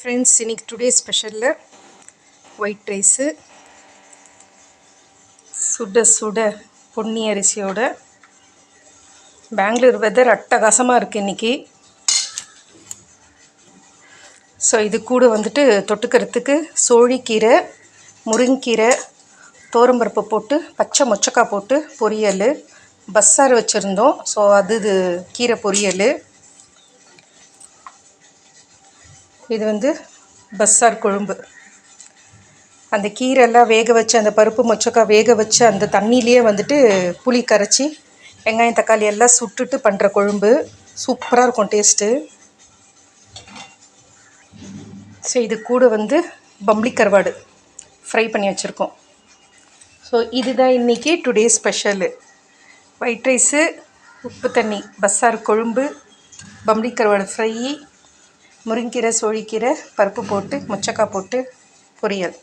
Friends, இன்னைக்கு today ஸ்பெஷலில் white rice, சுட சுட பொன்னி அரிசியோட. பெங்களூர் வெதர் அட்டகாசமாக இருக்குது இன்றைக்கி. ஸோ இது கூட வந்துட்டு தொட்டுக்கிறதுக்கு சோழிக்கீரை, முருங்கீரை, தோரம்பருப்பு போட்டு பச்சை மொச்சக்காய் போட்டு பொரியல், பஸ்ஸார் வச்சுருந்தோம். ஸோ இது கீரை பொரியல். இது பஸ்ஸார் குழம்பு. அந்த கீரைலாம் வேக வச்சு, அந்த பருப்பு மொச்சக்காய் வேக வச்சு அந்த தண்ணியிலே புளி கரைச்சி வெங்காயம் தக்காளி எல்லாம் சுட்டுட்டு பண்ணுற குழம்பு. சூப்பராக இருக்கும் டேஸ்ட்டு. ஸோ இது கூட பம்பளி கருவாடு ஃப்ரை பண்ணி வச்சுருக்கோம். ஸோ இதுதான் இன்றைக்கி டுடே ஸ்பெஷலு. ஒயிட் ரைஸு, உப்பு தண்ணி, பஸ்ஸார் குழம்பு, பம்பளி கருவாடு ஃப்ரை, முருங்கீரை, சோழிக்கீரை, பருப்பு போட்டு மொச்சக்காய் போட்டு பொரியல்.